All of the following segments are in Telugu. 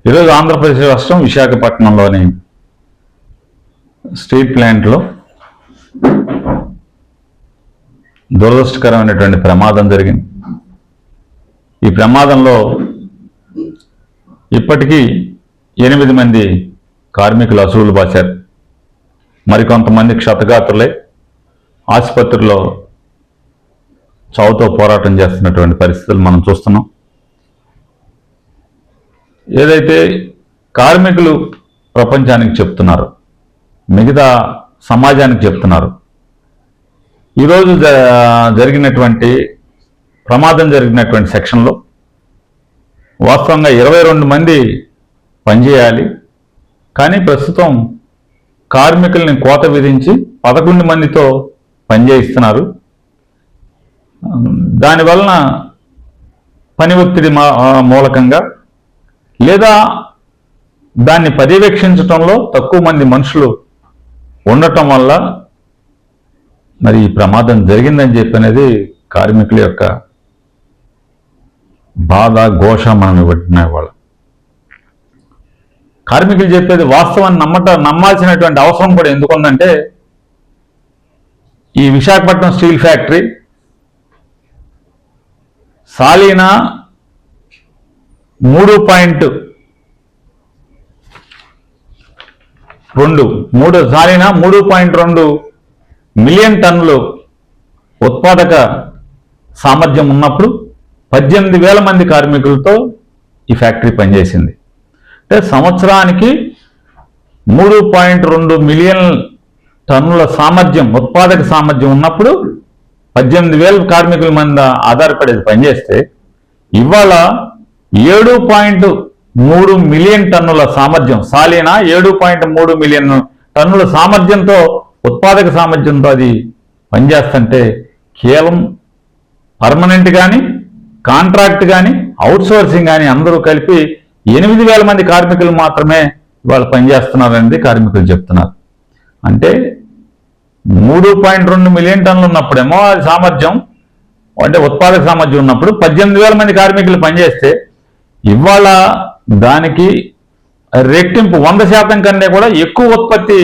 ఈరోజు ఆంధ్రప్రదేశ్ రాష్ట్రం విశాఖపట్నంలోని స్టీల్ ప్లాంట్లో దురదృష్టకరమైనటువంటి ప్రమాదం జరిగింది. ఈ ప్రమాదంలో ఇప్పటికీ 8 మంది కార్మికులు అసువులు బాశారు. మరికొంతమంది క్షతగాత్రులై ఆసుపత్రిలో చావుతో పోరాటం చేస్తున్నటువంటి పరిస్థితులు మనం చూస్తున్నాం. ఏదైతే కార్మికులు ప్రపంచానికి చెప్తున్నారు, మిగతా సమాజానికి చెప్తున్నారు, ఈరోజు జరిగినటువంటి ప్రమాదం జరిగినటువంటి సెక్షన్లో వాస్తవంగా 22 మంది పనిచేయాలి. కానీ ప్రస్తుతం కార్మికుల్ని కోత విధించి 11 మందితో పనిచేయిస్తున్నారు. దానివలన పని ఒత్తిడి మూలకంగా లేదా దాన్ని పర్యవేక్షించడంలో తక్కువ మంది మనుషులు ఉండటం వల్ల మరి ఈ ప్రమాదం జరిగిందని చెప్పనేది కార్మికుల యొక్క బాధ, ఘోష మనం వింటున్నాయి. వాళ్ళు కార్మికులు చెప్పేది వాస్తవాన్ని నమ్మాల్సినటువంటి అవసరం కూడా ఎందుకుందంటే, ఈ విశాఖపట్నం స్టీల్ ఫ్యాక్టరీ సాలీనా 3.2 మిలియన్ టన్నులు ఉత్పాదక సామర్థ్యం ఉన్నప్పుడు 18,000 మంది కార్మికులతో ఈ ఫ్యాక్టరీ పనిచేసింది. అంటే సంవత్సరానికి 3.2 మిలియన్ టన్నుల సామర్థ్యం, ఉత్పాదక సామర్థ్యం ఉన్నప్పుడు 18,000 కార్మికుల మంది ఆధారపడేది పనిచేస్తే, ఇవాళ 7.3 మిలియన్ టన్నుల సామర్థ్యం, సాలీనా 7.3 మిలియన్ టన్నుల సామర్థ్యంతో, ఉత్పాదక సామర్థ్యంతో అది పనిచేస్తుంటే, కేవలం పర్మనెంట్ కానీ కాంట్రాక్ట్ కానీ అవుట్సోర్సింగ్ కానీ అందరూ కలిపి 8,000 మంది కార్మికులు మాత్రమే వాళ్ళు పనిచేస్తున్నారనేది కార్మికులు చెప్తున్నారు. అంటే 3.2 మిలియన్ టన్నులు ఉన్నప్పుడేమో అది సామర్థ్యం, అంటే ఉత్పాదక సామర్థ్యం ఉన్నప్పుడు 18,000 మంది కార్మికులు పనిచేస్తే, ఇవాళ దానికి రెట్టింపు 100% కంటే కూడా ఎక్కువ ఉత్పత్తి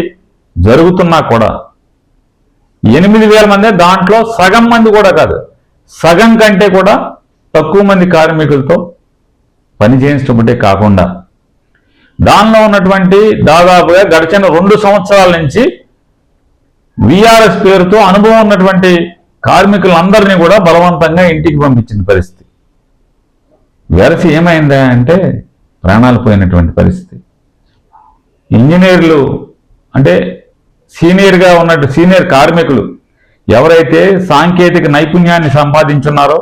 జరుగుతున్నా కూడా 8,000 మంది, దాంట్లో సగం మంది కూడా కాదు, సగం కంటే కూడా తక్కువ మంది కార్మికులతో పని చేయించబట్టే కాకుండా, దానిలో ఉన్నటువంటి దాదాపుగా గడిచిన 2 సంవత్సరాల నుంచి విఆర్ఎస్ పేరుతో అనుభవం ఉన్నటువంటి కార్మికులందరినీ కూడా బలవంతంగా ఇంటికి పంపించిన పరిస్థితి. వెరసి ఏమైందా అంటే ప్రాణాలు పోయినటువంటి పరిస్థితి. ఇంజనీర్లు అంటే సీనియర్గా ఉన్నట్టు సీనియర్ కార్మికులు ఎవరైతే సాంకేతిక నైపుణ్యాన్ని సంపాదించున్నారో,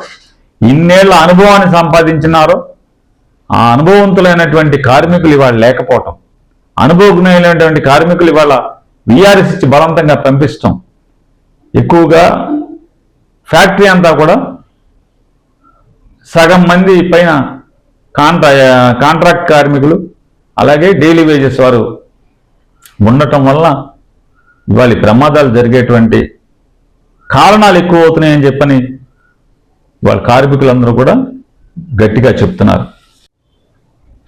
ఇన్నేళ్ల అనుభవాన్ని సంపాదించున్నారో, ఆ అనుభవవంతులైనటువంటి కార్మికులు ఇవాళ లేకపోవటం, అనుభవజ్ఞులైనటువంటి కార్మికులు ఇవాళ విఆర్ఎస్ ఇచ్చి బలవంతంగా పంపిస్తాం. ఎక్కువగా ఫ్యాక్టరీ అంతా కూడా సగం మంది పైన కాంట్రాక్ట్ కార్మికులు, అలాగే డైలీ వేజెస్ వారు ఉండటం వల్ల ఇవాళ ప్రమాదాలు జరిగేటువంటి కారణాలు ఎక్కువ అవుతున్నాయని చెప్పని వాళ్ళ కార్మికులందరూ కూడా గట్టిగా చెప్తున్నారు.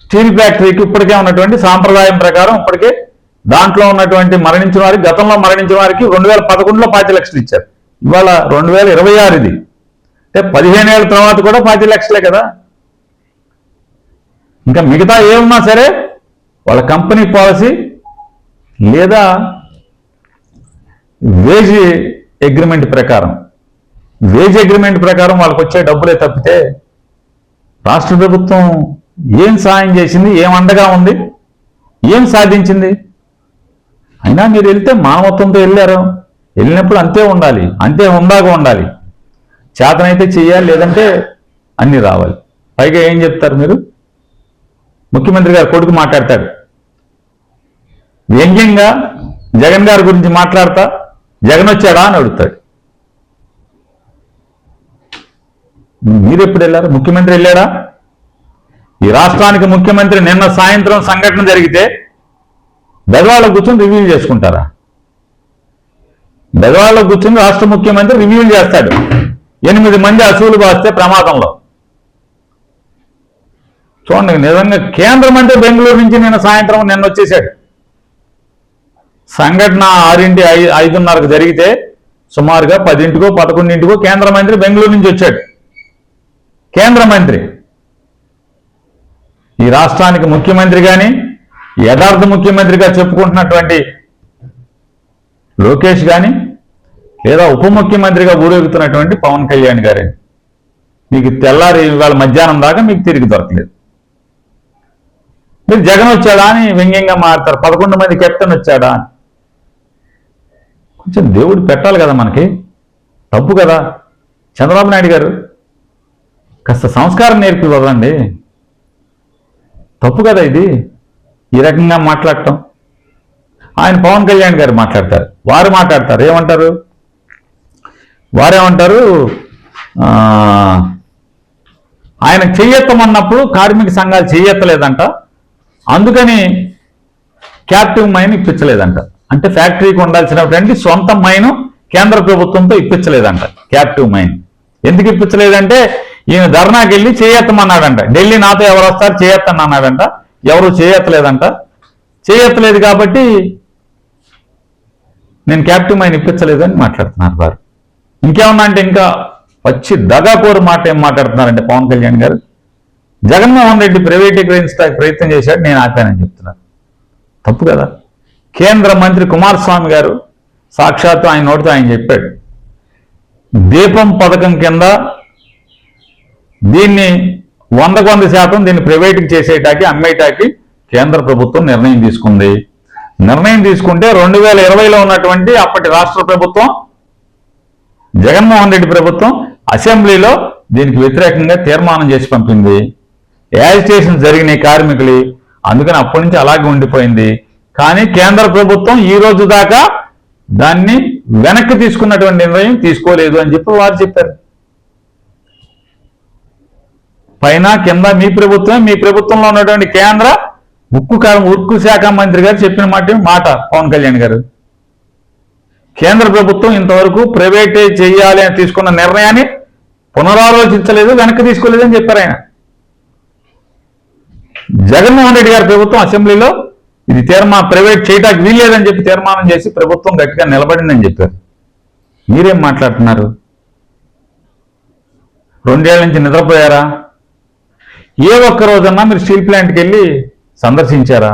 స్టీల్ ఫ్యాక్టరీకి ఇప్పటికే ఉన్నటువంటి సాంప్రదాయం ప్రకారం ఇప్పటికే దాంట్లో ఉన్నటువంటి మరణించిన వారికి, గతంలో మరణించిన వారికి 2011లో 5 లక్షలు ఇచ్చారు. ఇవాళ 2026 ఇది, అంటే 15 ఏళ్ళ తర్వాత కూడా 5 లక్షలే కదా. ఇంకా మిగతా ఏమున్నా సరే వాళ్ళ కంపెనీ పాలసీ లేదా వేజ్ అగ్రిమెంట్ ప్రకారం వాళ్ళకి వచ్చే డబ్బులే తప్పితే రాష్ట్ర ప్రభుత్వం ఏం సాయం చేసింది, ఏం అండగా ఉంది, ఏం సాధించింది? అయినా మీరు వెళ్తే మానవత్వంతో వెళ్ళారు, వెళ్ళినప్పుడు అంతే ఉండాలి, అంతే ఉందాగా ఉండాలి, చేతనైతే చెయ్యాలి, లేదంటే అన్నీ రావాలి. పైగా ఏం చెప్తారు మీరు? ముఖ్యమంత్రి గారు కొడుకు మాట్లాడతాడు, వ్యంగ్యంగా జగన్ గారి గురించి మాట్లాడతా, జగన్ వచ్చాడా అని అడుగుతాడు. మీరు ఎప్పుడు వెళ్ళారు? ముఖ్యమంత్రి వెళ్ళాడా? ఈ రాష్ట్రానికి ముఖ్యమంత్రి నిన్న సాయంత్రం సంఘటన జరిగితే బెదవాళ్ళ కూర్చొని రివ్యూ చేసుకుంటారా? బెదవాళ్ళ కూర్చొని రాష్ట్ర ముఖ్యమంత్రి రివ్యూ చేస్తాడు. 8 మంది అసువులు బాస్తే ప్రమాదంలో చూడండి, నిజంగా కేంద్ర మంత్రి బెంగళూరు నుంచి నిన్న వచ్చేసాడు. సంఘటన 6:05:30కు జరిగితే సుమారుగా 10:00కో 11:00కో కేంద్ర మంత్రి బెంగళూరు నుంచి వచ్చాడు. కేంద్ర మంత్రి ఈ రాష్ట్రానికి ముఖ్యమంత్రి కానీ యథార్థ ముఖ్యమంత్రిగా చెప్పుకుంటున్నటువంటి లోకేష్ కానీ లేదా ఉప ముఖ్యమంత్రిగా ఊరేగుతున్నటువంటి పవన్ కళ్యాణ్ గారే. మీకు తెల్లారి ఇవాళ మధ్యాహ్నం దాకా మీకు తిరిగి దొరకలేదు. మీరు జగన్ వచ్చాడా అని వ్యంగ్యంగా మారుతారు. 11 మంది కెప్టెన్ వచ్చాడా అని. కొంచెం దేవుడు పెట్టాలి కదా మనకి, తప్పు కదా. చంద్రబాబు నాయుడు గారు కాస్త సంస్కారం నేర్పి వదలండి. తప్పు కదా ఇది, ఈ రకంగా మాట్లాడటం. ఆయన పవన్ కళ్యాణ్ గారు మాట్లాడతారు, వారేమంటారు ఆయన చెయ్యెత్తమన్నప్పుడు కార్మిక సంఘాలు చెయ్యెత్తలేదంట, అందుకని క్యాప్టివ్ మైన్ ఇప్పించలేదంట. అంటే ఫ్యాక్టరీకి ఉండాల్సినటువంటి సొంత మైను కేంద్ర ప్రభుత్వంతో ఇప్పించలేదంట. క్యాప్టివ్ మైన్ ఎందుకు ఇప్పించలేదంటే ఈయన ధర్నాకి వెళ్ళి చేయెత్తమన్నాడంట. ఢిల్లీ నాతో ఎవరు వస్తారు చేయెత్తని అన్నాడంట. ఎవరు చేయెత్తలేదంట. చేయెత్తలేదు కాబట్టి నేను క్యాప్టివ్ మైన్ ఇప్పించలేదని మాట్లాడుతున్నారు వారు. ఇంకేమన్నా అంటే ఇంకా వచ్చి దగాకోరు మాట ఏం మాట్లాడుతున్నారంటే పవన్ కళ్యాణ్ గారు, జగన్మోహన్ రెడ్డి ప్రైవేటీకరించడానికి ప్రయత్నం చేశాడు, నేను ఆపానని చెప్తున్నారు. తప్పు కదా. కేంద్ర మంత్రి కుమారస్వామి గారు సాక్షాత్తు ఆయన నోటితో ఆయన చెప్పాడు, దీపం పథకం కింద దీన్ని 100% దీన్ని ప్రైవేట్కి చేసేటాకి అమ్మేటాకి కేంద్ర ప్రభుత్వం నిర్ణయం తీసుకుంది. నిర్ణయం తీసుకుంటే 2020లో ఉన్నటువంటి అప్పటి రాష్ట్ర ప్రభుత్వం జగన్మోహన్ రెడ్డి ప్రభుత్వం అసెంబ్లీలో దీనికి వ్యతిరేకంగా తీర్మానం చేసి పంపింది. యాజిటేషన్ జరిగినాయి కార్మికులు, అందుకని అప్పటి నుంచి అలాగే ఉండిపోయింది. కానీ కేంద్ర ప్రభుత్వం ఈ రోజు దాకా దాన్ని వెనక్కి తీసుకున్నటువంటి నిర్ణయం తీసుకోలేదు అని చెప్పి వారు చెప్పారు. పైన కింద మీ ప్రభుత్వంలో ఉన్నటువంటి కేంద్ర ఉక్కు శాఖ మంత్రి గారు చెప్పిన మాట పవన్ కళ్యాణ్ గారు. కేంద్ర ప్రభుత్వం ఇంతవరకు ప్రైవేటైజ్ చేయాలి అని తీసుకున్న నిర్ణయాన్ని పునరాలోచించలేదు, వెనక్కి తీసుకోలేదని చెప్పారు ఆయన. జగన్మోహన్ రెడ్డి గారి ప్రభుత్వం అసెంబ్లీలో ఇది ప్రైవేట్ చేయడానికి వీల్లేదని చెప్పి తీర్మానం చేసి ప్రభుత్వం గట్టిగా నిలబడిందని చెప్పారు. మీరేం మాట్లాడుతున్నారు? 2 ఏళ్ల నుంచి నిద్రపోయారా? ఏ ఒక్క రోజన్నా మీరు స్టీల్ ప్లాంట్కి వెళ్ళి సందర్శించారా?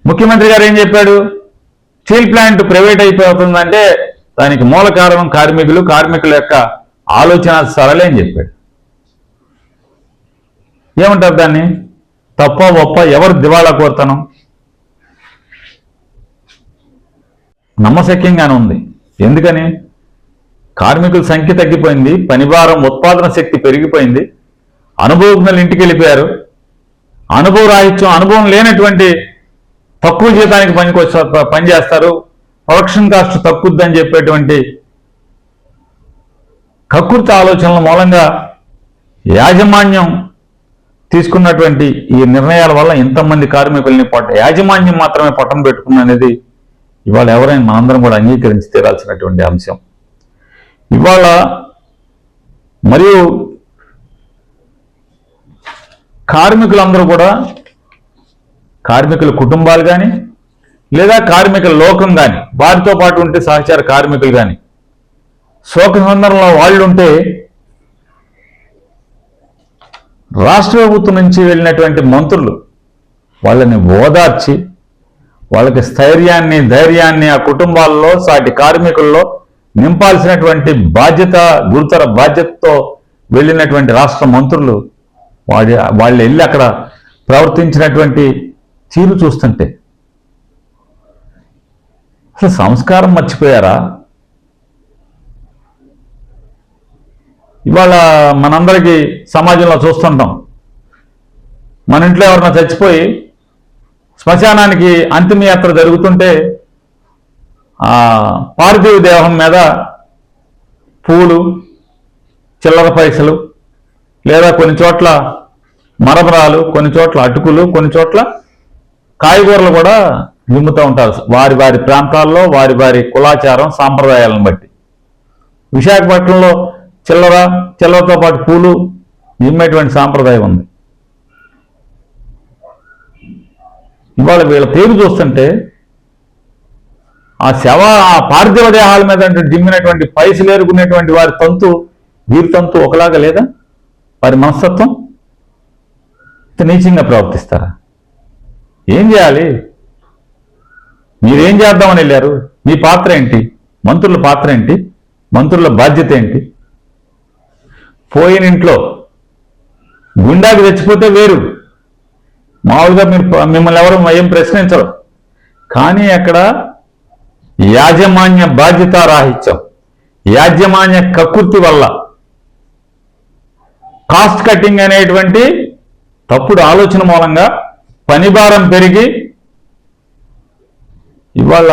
ముఖ్యమంత్రి గారు ఏం చెప్పాడు? స్టీల్ ప్లాంట్ ప్రైవేట్ అయిపోతుందంటే దానికి మూల కారణం కార్మికుల యొక్క ఆలోచన సరళే అని చెప్పాడు. ఏమంటారు దాన్ని? తప్ప ఒప్ప ఎవరు దివాళా కోరుతాను? నమ్మశక్యంగానే ఉంది. ఎందుకని? కార్మికుల సంఖ్య తగ్గిపోయింది, పనిభారం ఉత్పాదన శక్తి పెరిగిపోయింది, అనుభవజ్ఞులు ఇంటికి వెళ్ళిపోయారు. అనుభవం లేనటువంటి తక్కువ జీతానికి పనిచేస్తారు, ప్రొడక్షన్ కాస్ట్ తక్కువద్దని చెప్పేటువంటి కక్కుర్తి ఆలోచనల మూలంగా యాజమాన్యం తీసుకున్నటువంటి ఈ నిర్ణయాల వల్ల ఇంతమంది కార్మికుల్ని యాజమాన్యం మాత్రమే పట్టం పెట్టుకున్నది ఇవాళ ఎవరైనా మనందరం కూడా అంగీకరించి తీరాల్సినటువంటి అంశం. ఇవాళ మరియు కార్మికులందరూ కూడా, కార్మికుల కుటుంబాలు కానీ లేదా కార్మికుల లోకం కానీ, వారితో పాటు ఉంటే సహచార కార్మికులు కానీ, శోక సందర్భంలో వాళ్ళు ఉంటే రాష్ట్ర ప్రభుత్వం నుంచి వెళ్ళినటువంటి మంత్రులు వాళ్ళని ఓదార్చి వాళ్ళకి స్థైర్యాన్ని ధైర్యాన్ని ఆ కుటుంబాల్లో సాటి కార్మికుల్లో నింపాల్సినటువంటి గురుతర బాధ్యతతో వెళ్ళినటువంటి రాష్ట్ర మంత్రులు వాళ్ళు వెళ్ళి అక్కడ ప్రవర్తించినటువంటి తీరు చూస్తుంటే అసలు సంస్కారం మర్చిపోయారా? ఇవాళ మనందరికీ సమాజంలో చూస్తుంటాం, మన ఇంట్లో ఎవరైనా చచ్చిపోయి శ్మశానానికి అంతిమయాత్ర జరుగుతుంటే ఆ పార్థివ దేహం మీద పూలు, చిల్లర పైసలు, లేదా కొన్ని చోట్ల మరమరాలు, కొన్ని చోట్ల అటుకులు, కొన్ని చోట్ల కాయగూరలు కూడా నింపుతూ ఉంటారు వారి వారి ప్రాంతాల్లో వారి వారి కులాచారం సాంప్రదాయాలను బట్టి. విశాఖపట్నంలో చిల్లరతో పాటు పూలు జిమ్మేటువంటి సాంప్రదాయం ఉంది. ఇవాళ వీళ్ళ పేరు చూస్తుంటే ఆ పార్థివ దేహాల మీద జిమ్మినటువంటి పైసలు ఏరుకునేటువంటి వారి తంతు వీరి తంతు ఒకలాగా లేదా? వారి మనస్తత్వం నీచంగా ప్రవర్తిస్తారా? ఏం చేయాలి? మీరేం చేద్దామని వెళ్ళారు? మీ పాత్ర ఏంటి? మంత్రుల పాత్ర ఏంటి? మంత్రుల బాధ్యత ఏంటి? పోయిన ఇంట్లో గుండాకి తెచ్చిపోతే వేరు, మామూలుగా మిమ్మల్ని ఎవరు ఏం ప్రశ్నించరు. కానీ అక్కడ యాజమాన్య బాధ్యత రాహిత్యం, యాజమాన్య కక్కుర్తి వల్ల, కాస్ట్ కటింగ్ అనేటువంటి తప్పుడు ఆలోచన మూలంగా పనిభారం పెరిగి ఇవాళ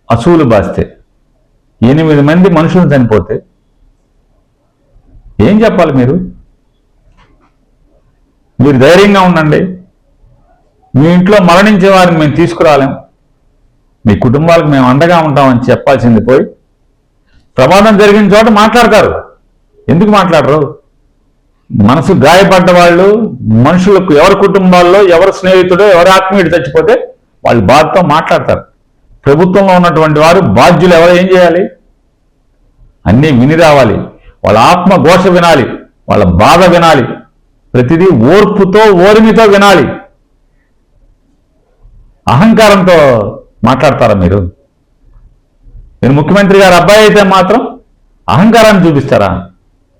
అసూలు బాస్తే 8 మంది మనుషులు చనిపోతే ఏం చెప్పాలి? మీరు ధైర్యంగా ఉండండి, మీ ఇంట్లో మరణించే వారిని మేము తీసుకురాలేం, మీ కుటుంబాలకు మేము అండగా ఉంటామని చెప్పాల్సింది పోయి ప్రమాదం జరిగిన చోట మాట్లాడతారు. ఎందుకు మాట్లాడరు? మనసు గాయపడ్డ వాళ్ళు, మనుషులకు ఎవరి కుటుంబాల్లో ఎవరి స్నేహితుడో ఎవరి ఆత్మీయుడు చచ్చిపోతే వాళ్ళు బాధతో మాట్లాడతారు. ప్రభుత్వంలో ఉన్నటువంటి వారు బాధ్యులు ఎవరు ఏం చేయాలి? అన్నీ విని రావాలి, వాళ్ళ ఆత్మ ఘోష వినాలి, వాళ్ళ బాధ వినాలి, ప్రతిదీ ఓర్పుతో ఓర్మితో వినాలి. అహంకారంతో మాట్లాడతారా మీరు? ముఖ్యమంత్రి గారు అబ్బాయి అయితే మాత్రం అహంకారాన్ని చూపిస్తారా?